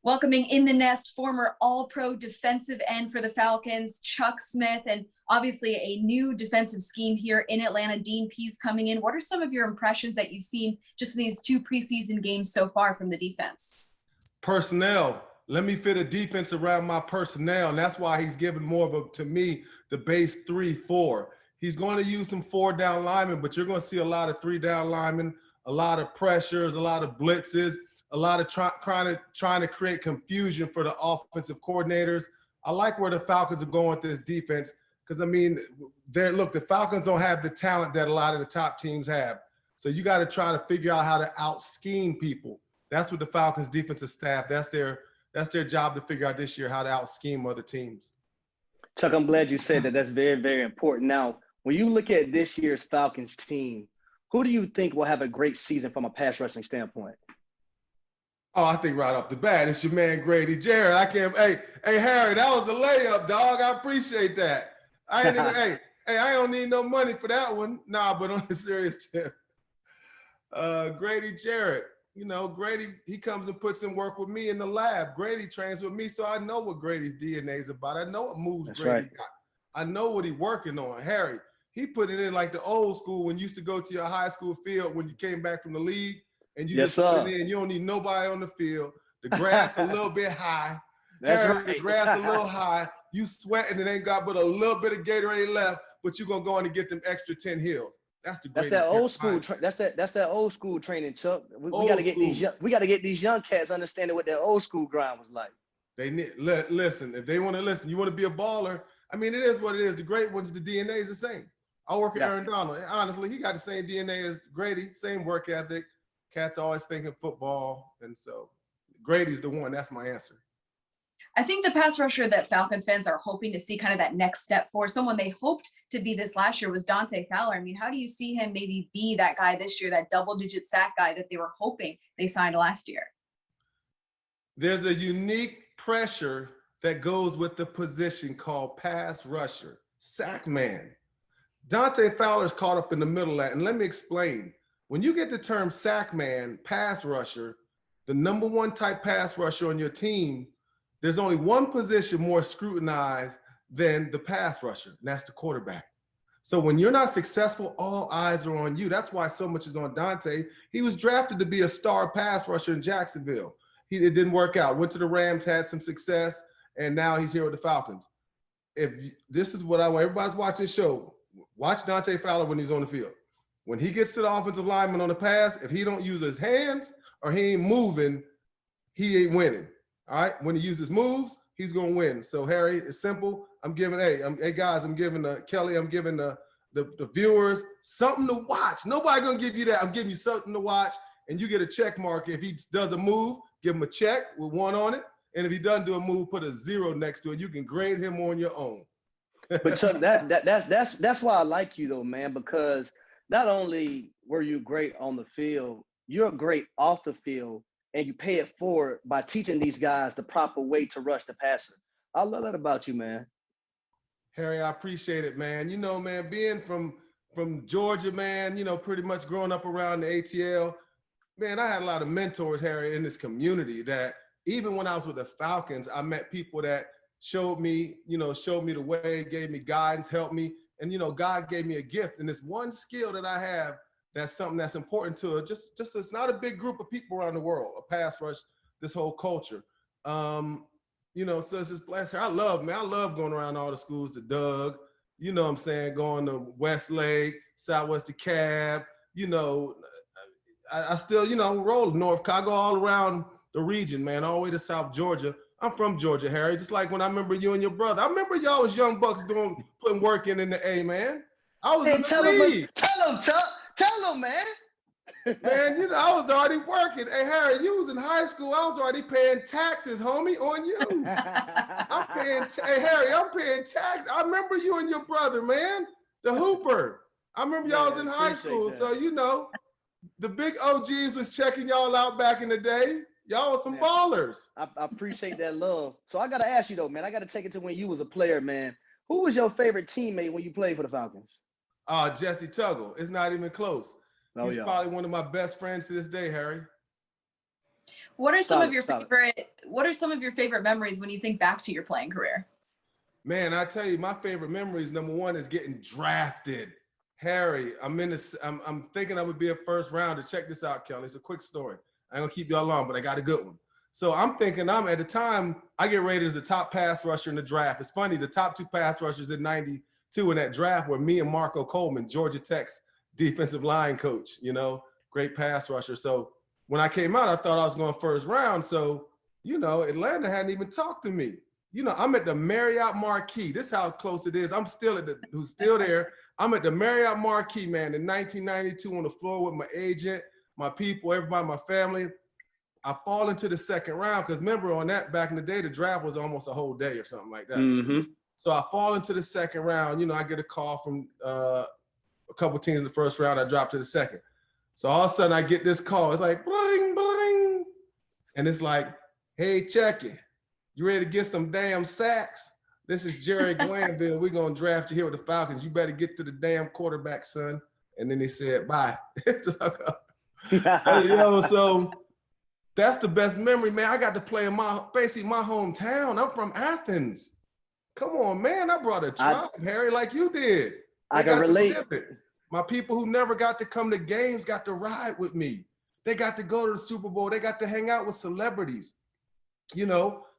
Welcoming in the nest, former All-Pro defensive end for the Falcons, Chuck Smith, and obviously a new defensive scheme here in Atlanta, Dean Pease coming in. What are some of your impressions that you've seen just in these two preseason games so far from the defense? Personnel. Let me fit a defense around my personnel, and that's why he's given more of a, to me, the base 3-4. He's going to use some 4-down linemen, but you're going to see a lot of 3-down linemen, a lot of pressures, a lot of blitzes, a lot of trying to create confusion for the offensive coordinators. I like where the Falcons are going with this defense because, I mean, the Falcons don't have the talent that a lot of the top teams have. So you got to try to figure out how to out-scheme people. That's what the Falcons defensive staff, that's their job to figure out this year, how to out-scheme other teams. Chuck, I'm glad you said that. That's very, very important. Now, when you look at this year's Falcons team, who do you think will have a great season from a pass rushing standpoint? Oh, I think right off the bat, it's your man Grady Jarrett. Hey, Harry, that was a layup, dog. I appreciate that. I don't need no money for that one. Nah, but on a serious tip, Grady Jarrett, Grady, he comes and puts in work with me in the lab. Grady trains with me, so I know what Grady's DNA is about. I know what moves That's Grady right. got. I know what he's working on. Harry, he put it in like the old school when you used to go to your high school field when you came back from the league. And you Yes, just put sir. it in. You don't need nobody on the field. The grass a little bit high. That's Harry, right. The grass a little high. You sweating and ain't got but a little bit of Gatorade left, but you're gonna go in and get them extra 10 hills. That's the That's Grady that old Jarrett school. mindset. That's that old school training, Chuck. We Old got to get school. these young cats understanding what that old school grind was like. They need listen. If they want to listen, you want to be a baller. I mean, it is what it is. The great ones, the DNA is the same. I work with Aaron Donald. And honestly, he got the same DNA as Grady, same work ethic. Cat's always thinking football, and so Grady's the one. That's my answer. I think the pass rusher that Falcons fans are hoping to see kind of that next step for, someone they hoped to be this last year was Dante Fowler. I mean, how do you see him maybe be that guy this year, that double-digit sack guy that they were hoping they signed last year? There's a unique pressure that goes with the position called pass rusher, sack man. Dante Fowler's caught up in the middle of that, and let me explain. When you get the term sack man, pass rusher, the number one type pass rusher on your team, there's only one position more scrutinized than the pass rusher, and that's the quarterback. So when you're not successful, all eyes are on you. That's why so much is on Dante. He was drafted to be a star pass rusher in Jacksonville. It didn't work out. Went to the Rams, had some success, and now he's here with the Falcons. This is what I want. Everybody's watching the show. Watch Dante Fowler when he's on the field. When he gets to the offensive lineman on the pass, if he don't use his hands or he ain't moving, he ain't winning. All right. When he uses moves, he's gonna win. So Harry, it's simple. I'm giving Kelly, I'm giving the viewers something to watch. Nobody gonna give you that. I'm giving you something to watch, and you get a check mark. If he does a move, give him a check with 1 on it. And if he doesn't do a move, put a 0 next to it. You can grade him on your own. But Chuck, that's why I like you though, man, because not only were you great on the field, you're great off the field, and you pay it forward by teaching these guys the proper way to rush the passer. I love that about you, man. Harry, I appreciate it, man. Man, being from Georgia, man, pretty much growing up around the ATL, man, I had a lot of mentors, Harry, in this community that even when I was with the Falcons, I met people that showed me the way, gave me guidance, helped me. And, God gave me a gift. And this one skill that I have, that's something that's important to it. Just it's not a big group of people around the world, a pass rush, this whole culture. So it's just blessed. I love going around all the schools, to Doug, what I'm saying, going to Westlake, Southwest DeKalb, I still, roll North Chicago, all around the region, man, all the way to South Georgia. I'm from Georgia, Harry. Just like when I remember you and your brother. I remember y'all was young bucks putting work in the A, man. I was in the league. Tell him, Chuck. Tell him, man. Man, I was already working. Hey, Harry, you was in high school. I was already paying taxes, homie, on you. Hey, Harry, I'm paying taxes. I remember you and your brother, man, the Hooper. I remember y'all was in high school. So, the big OGs was checking y'all out back in the day. Y'all were some ballers. I appreciate that love. So I got to ask you, though, man, I got to take it to when you was a player, man. Who was your favorite teammate when you played for the Falcons? Jesse Tuggle. It's not even close. He's probably one of my best friends to this day, Harry. What are some of your Solid. favorite memories when you think back to your playing career? Man, I tell you, my favorite memories, number one, is getting drafted. Harry, I'm thinking I'm gonna be a first rounder. Check this out, Kelly. It's a quick story. I ain't gonna keep y'all long, but I got a good one. So I'm thinking at the time, I get rated as the top pass rusher in the draft. It's funny, the top 2 pass rushers in 92 in that draft were me and Marco Coleman, Georgia Tech's defensive line coach, great pass rusher. So when I came out, I thought I was going first round. So, Atlanta hadn't even talked to me. I'm at the Marriott Marquis. This is how close it is. Who's still there. I'm at the Marriott Marquis, man, in 1992 on the floor with my agent, my people, everybody, my family. I fall into the second round because remember on that back in the day, the draft was almost a whole day or something like that. Mm-hmm. So I fall into the second round. I get a call from a couple teams in the first round. I drop to the second. So all of a sudden I get this call. It's like, bling, bling. And it's like, hey, Chucky, you ready to get some damn sacks? This is Jerry Glanville. We're going to draft you here with the Falcons. You better get to the damn quarterback, son. And then he said, bye. So that's the best memory, man. I got to play in basically my hometown. I'm from Athens. Come on, man. I brought a tribe, Harry, like you did. I can relate. My people who never got to come to games got to ride with me. They got to go to the Super Bowl. They got to hang out with celebrities.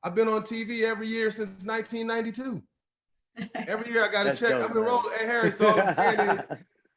I've been on TV every year since 1992. Every year I got to check. I've been rolling. Hey, Harry, so all I'm saying is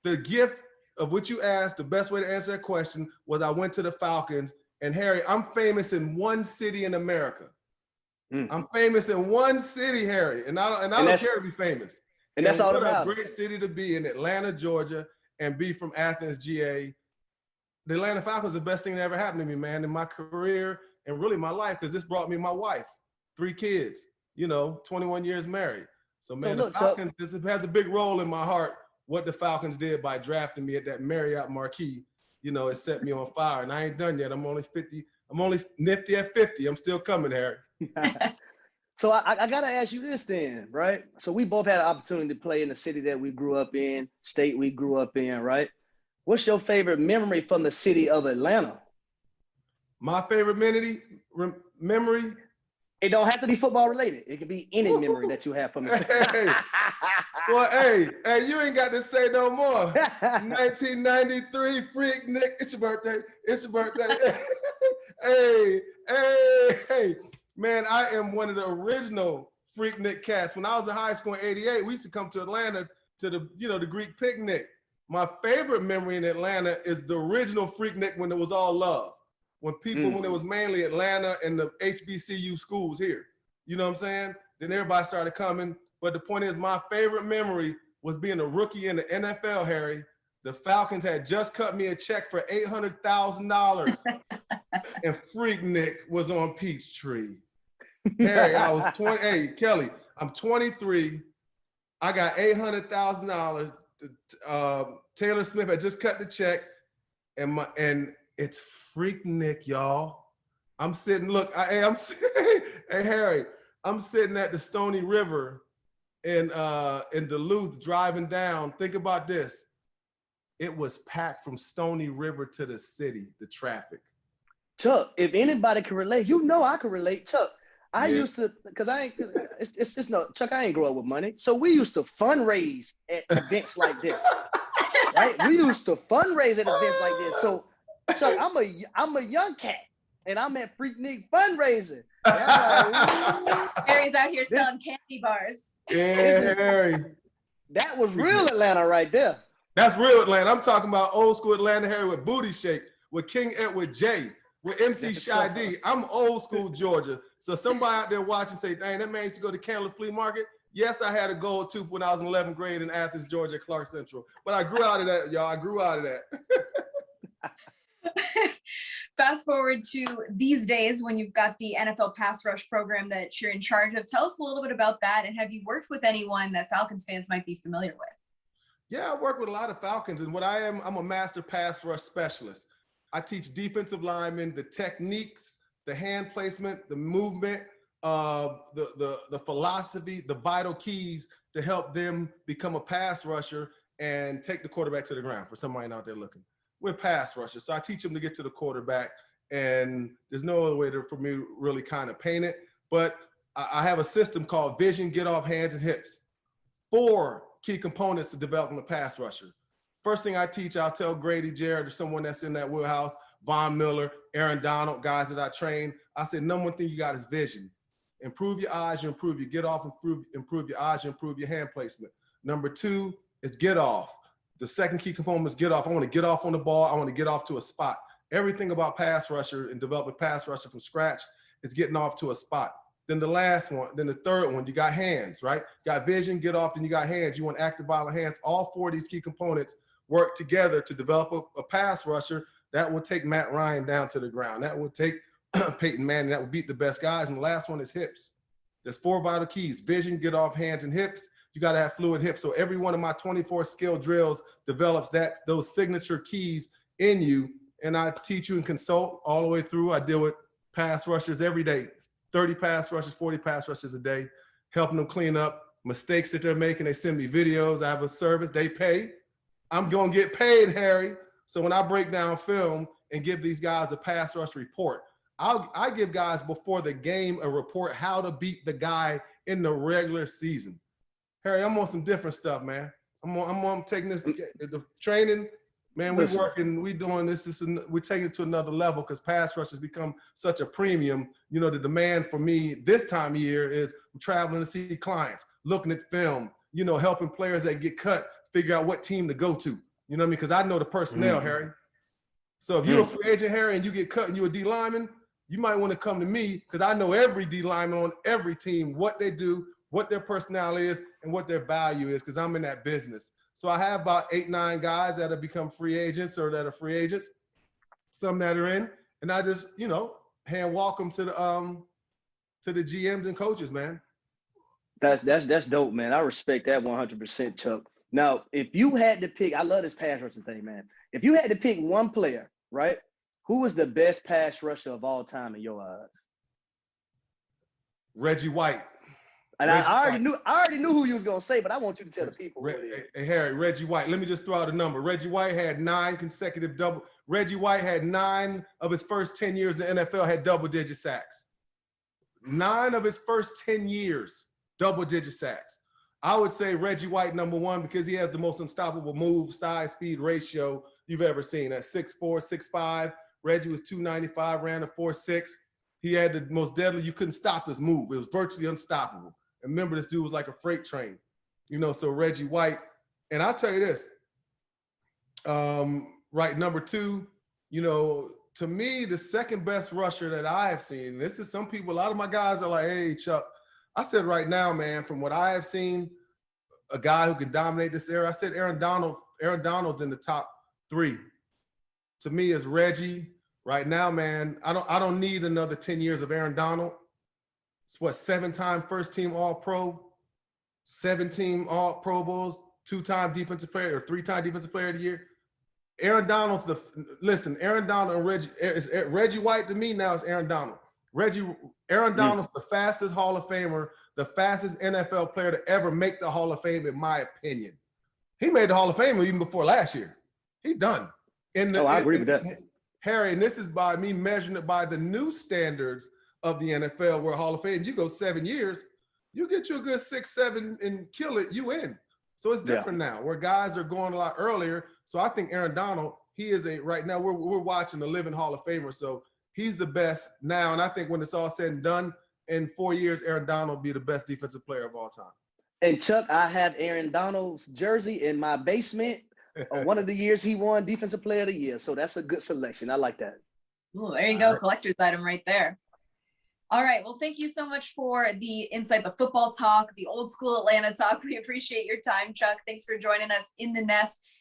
the gift of what you asked, the best way to answer that question was I went to the Falcons. And Harry, I'm famous in one city in America. I'm famous in one city, Harry. And I don't care to be famous. And that's all that matters. What a great city to be in, Atlanta, Georgia, and be from Athens, GA. The Atlanta Falcons is the best thing that ever happened to me, man, in my career and really my life, because this brought me my wife, 3 kids, 21 years married. So, man, the Falcons this has a big role in my heart, what the Falcons did by drafting me at that Marriott Marquis. It set me on fire, and I ain't done yet. I'm only 50. I'm only nifty at 50. I'm still coming, Harry. So I got to ask you this then, right? So we both had an opportunity to play in the city that we grew up in, state we grew up in, right? What's your favorite memory from the city of Atlanta? My favorite memory? It don't have to be football related. It could be any memory that you have from the city. Well, hey, you ain't got to say no more. 1993, Freak Nick, it's your birthday. Hey. Man, I am one of the original Freak Nick cats. When I was in high school in '88, we used to come to Atlanta to the Greek picnic. My favorite memory in Atlanta is the original Freak Nick when it was all love. When it was mainly Atlanta and the HBCU schools here. You know what I'm saying? Then everybody started coming. But the point is, my favorite memory was being a rookie in the NFL, Harry. The Falcons had just cut me a check for $800,000. And Freak Nick was on Peachtree. Harry, I was 20. Hey, Kelly, I'm 23. I got $800,000. Taylor Swift had just cut the check. And it's Freak Nick, y'all. I'm sitting, hey, Harry, I'm sitting at the Stony River in Duluth driving down. Think about this. It was packed from Stony River to the city, the traffic. Chuck, if anybody can relate, I can relate. Chuck, I used to, because Chuck, I ain't grow up with money. So we used to fundraise at events like this, right? We used to fundraise at events like this. So, Chuck, I'm a young cat, and I'm at Freak Nick fundraising. Harry's out here selling candy bars. Yeah, Harry. That was real Atlanta right there. That's real Atlanta. I'm talking about old school Atlanta, Harry, with Booty Shake, with King Edward J, with MC Shy D. I'm old school Georgia. So somebody out there watching say, dang, that man used to go to Candler Flea Market. Yes, I had a gold tooth when I was in 11th grade in Athens, Georgia, Clark Central. But I grew out of that, y'all. I grew out of that. Fast forward to these days when you've got the NFL pass rush program that you're in charge of. Tell us a little bit about that. And have you worked with anyone that Falcons fans might be familiar with? Yeah, I work with a lot of Falcons. And I'm a master pass rush specialist. I teach defensive linemen the techniques, the hand placement, the movement, the philosophy, the vital keys to help them become a pass rusher and take the quarterback to the ground for somebody out there looking. We're pass rushers. So I teach them to get to the quarterback And there's no other way for me to really kind of paint it. But I have a system called vision, get off, hands, and hips. 4 key components to developing a pass rusher. First thing I teach, I'll tell Grady Jarrett or someone that's in that wheelhouse, Von Miller, Aaron Donald, guys that I train. I said, number one thing you got is vision. Improve your eyes, you improve your get off, improve your eyes, you improve your hand placement. Number 2 is get off. The second key component is get off. I want to get off on the ball. I want to get off to a spot. Everything about pass rusher and developing pass rusher from scratch is getting off to a spot. Then the last one, then the third one, you got hands, right? You got vision, get off, and you got hands. You want active, violent hands. All 4 of these key components work together to develop a pass rusher that will take Matt Ryan down to the ground. That will take Peyton Manning. That will beat the best guys. And the last one is hips. There's 4 vital keys: vision, get off, hands, and hips. You got to have fluid hips. So every one of my 24 skill drills develops those signature keys in you. And I teach you and consult all the way through. I deal with pass rushers every day. 30 pass rushes, 40 pass rushes a day, helping them clean up mistakes that they're making. They send me videos. I have a service. They pay. I'm going to get paid, Harry. So when I break down film and give these guys a pass rush report, I give guys before the game a report how to beat the guy in the regular season. Harry, I'm on some different stuff, man. I'm taking this, the training, man, we're working, we're doing this, we're taking it to another level because pass rush has become such a premium. You know, the demand for me this time of year is I'm traveling to see clients, looking at film, you know, helping players that get cut figure out what team to go to. You know what I mean? Because I know the personnel, Harry. So if you're a free agent, Harry, and you get cut and you're a D lineman, you might want to come to me because I know every D lineman on every team, what they do, what their personality is, and what their value is, because I'm in that business. So I have about 8, 9 guys that have become free agents or that are free agents, some that are in, and I just, you know, hand walk them to the GMs and coaches, man. That's dope, man. I respect that 100%, Chuck. Now, if you had to pick, I love this pass rushing thing, man. If you had to pick one player, right, who was the best pass rusher of all time in your eyes? Reggie White. And I already knew who you was gonna say, but I want you to tell the people who it is. Hey, Harry, Reggie White. Let me just throw out a number. Reggie White had 9 consecutive Reggie White had 9 of his first 10 years in the NFL had double-digit sacks. 9 of his first 10 years, double-digit sacks. I would say Reggie White number 1 because he has the most unstoppable move, size, speed ratio you've ever seen. At 6'4", 6'5", Reggie was 295, ran a 4.6. He had the most deadly. You couldn't stop his move. It was virtually unstoppable. And remember, this dude was like a freight train, you know. So Reggie White, and I'll tell you this, right, number 2, you know, to me, the second best rusher that I have seen. This is some people. A lot of my guys are like, "Hey, Chuck," I said right now, man, from what I have seen, a guy who can dominate this era. I said Aaron Donald. Aaron Donald's in the top 3. To me, is Reggie. Right now, man, I don't need another 10 years of Aaron Donald. It's what, 7-time first-team All-Pro, 7-team All-Pro Bowls, 2-time defensive player or 3-time defensive player of the year. Aaron Donald's Aaron Donald and Reggie White to me now is Aaron Donald. Aaron Donald's the fastest Hall of Famer, the fastest NFL player to ever make the Hall of Fame, in my opinion. He made the Hall of Fame even before last year. He done. I agree with that. Harry, and this is by me measuring it by the new standards of the NFL, where Hall of Fame, you go 7 years, you get you a good 6, 7 and kill it, you in. So it's different now, where guys are going a lot earlier. So I think Aaron Donald, he is right now, we're watching the living Hall of Famer. So he's the best now. And I think when it's all said and done, in 4 years, Aaron Donald will be the best defensive player of all time. And Chuck, I have Aaron Donald's jersey in my basement. One of the years he won Defensive Player of the Year. So that's a good selection. I like that. Ooh, there you go. Collector's item right there. All right. Well, thank you so much for the insight, the football talk, the old school Atlanta talk. We appreciate your time, Chuck. Thanks for joining us in the nest.